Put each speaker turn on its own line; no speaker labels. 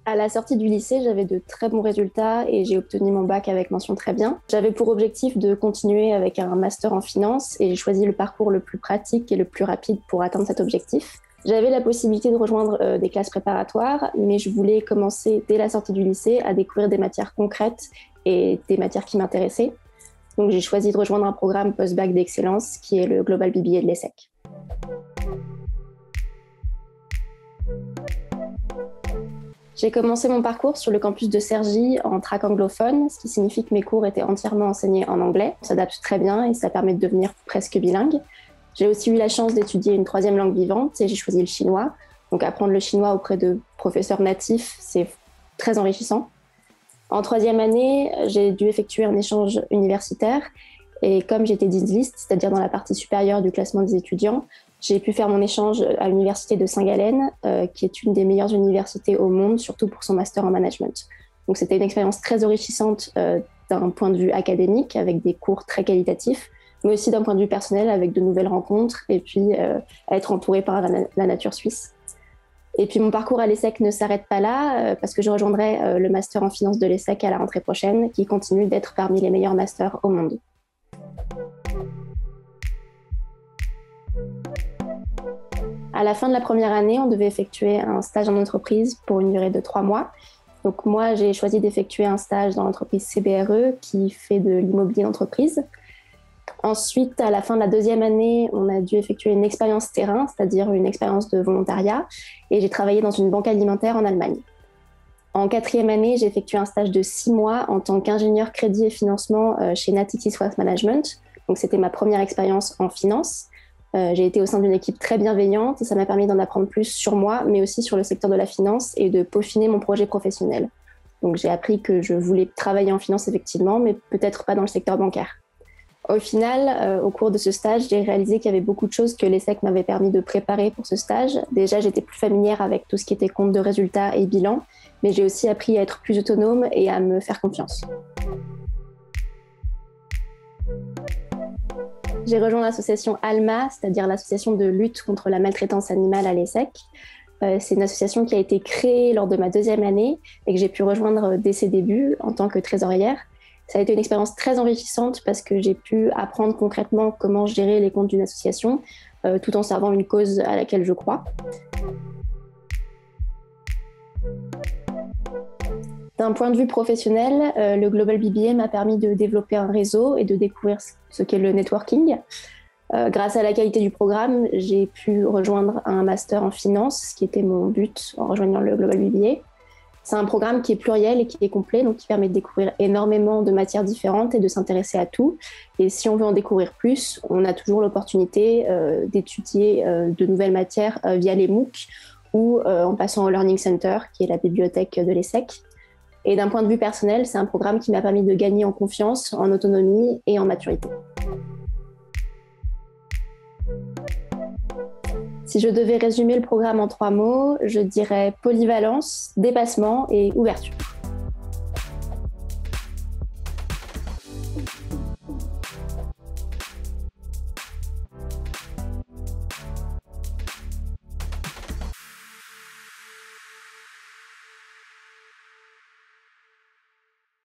À la sortie du lycée, j'avais de très bons résultats et j'ai obtenu mon bac avec mention très bien. J'avais pour objectif de continuer avec un master en finance et j'ai choisi le parcours le plus pratique et le plus rapide pour atteindre cet objectif. J'avais la possibilité de rejoindre des classes préparatoires, mais je voulais commencer dès la sortie du lycée à découvrir des matières concrètes et des matières qui m'intéressaient. Donc j'ai choisi de rejoindre un programme post-bac d'excellence qui est le Global BBA de l'ESSEC. J'ai commencé mon parcours sur le campus de Cergy en track anglophone, ce qui signifie que mes cours étaient entièrement enseignés en anglais. Ça s'adapte très bien et ça permet de devenir presque bilingue. J'ai aussi eu la chance d'étudier une troisième langue vivante et j'ai choisi le chinois. Donc apprendre le chinois auprès de professeurs natifs, c'est très enrichissant. En troisième année, j'ai dû effectuer un échange universitaire et comme j'étais DISList, c'est-à-dire dans la partie supérieure du classement des étudiants, j'ai pu faire mon échange à l'université de Saint-Gallen, qui est une des meilleures universités au monde, surtout pour son master en management. Donc c'était une expérience très enrichissante d'un point de vue académique, avec des cours très qualitatifs, mais aussi d'un point de vue personnel, avec de nouvelles rencontres, et puis être entourée par la nature suisse. Et puis mon parcours à l'ESSEC ne s'arrête pas là, parce que je rejoindrai le master en finance de l'ESSEC à la rentrée prochaine, qui continue d'être parmi les meilleurs masters au monde. À la fin de la première année, on devait effectuer un stage en entreprise pour une durée de 3 mois. Donc moi, j'ai choisi d'effectuer un stage dans l'entreprise CBRE qui fait de l'immobilier d'entreprise. Ensuite, à la fin de la deuxième année, on a dû effectuer une expérience terrain, c'est-à-dire une expérience de volontariat, et j'ai travaillé dans une banque alimentaire en Allemagne. En quatrième année, j'ai effectué un stage de 6 mois en tant qu'ingénieur crédit et financement chez Natixis Wealth Management. Donc c'était ma première expérience en finance. J'ai été au sein d'une équipe très bienveillante et ça m'a permis d'en apprendre plus sur moi, mais aussi sur le secteur de la finance et de peaufiner mon projet professionnel. Donc j'ai appris que je voulais travailler en finance effectivement, mais peut-être pas dans le secteur bancaire. Au final, au cours de ce stage, j'ai réalisé qu'il y avait beaucoup de choses que l'ESSEC m'avait permis de préparer pour ce stage. Déjà, j'étais plus familière avec tout ce qui était compte de résultats et bilan, mais j'ai aussi appris à être plus autonome et à me faire confiance. J'ai rejoint l'association ALMA, c'est-à-dire l'association de lutte contre la maltraitance animale à l'ESSEC. C'est une association qui a été créée lors de ma deuxième année et que j'ai pu rejoindre dès ses débuts en tant que trésorière. Ça a été une expérience très enrichissante parce que j'ai pu apprendre concrètement comment gérer les comptes d'une association tout en servant une cause à laquelle je crois. D'un point de vue professionnel, le Global BBA m'a permis de développer un réseau et de découvrir ce qu'est le networking. Grâce à la qualité du programme, j'ai pu rejoindre un master en finance, ce qui était mon but en rejoignant le Global BBA. C'est un programme qui est pluriel et qui est complet, donc qui permet de découvrir énormément de matières différentes et de s'intéresser à tout. Et si on veut en découvrir plus, on a toujours l'opportunité d'étudier de nouvelles matières via les MOOC ou en passant au Learning Center, qui est la bibliothèque de l'ESSEC. Et d'un point de vue personnel, c'est un programme qui m'a permis de gagner en confiance, en autonomie et en maturité. Si je devais résumer le programme en 3 mots, je dirais polyvalence, dépassement et ouverture.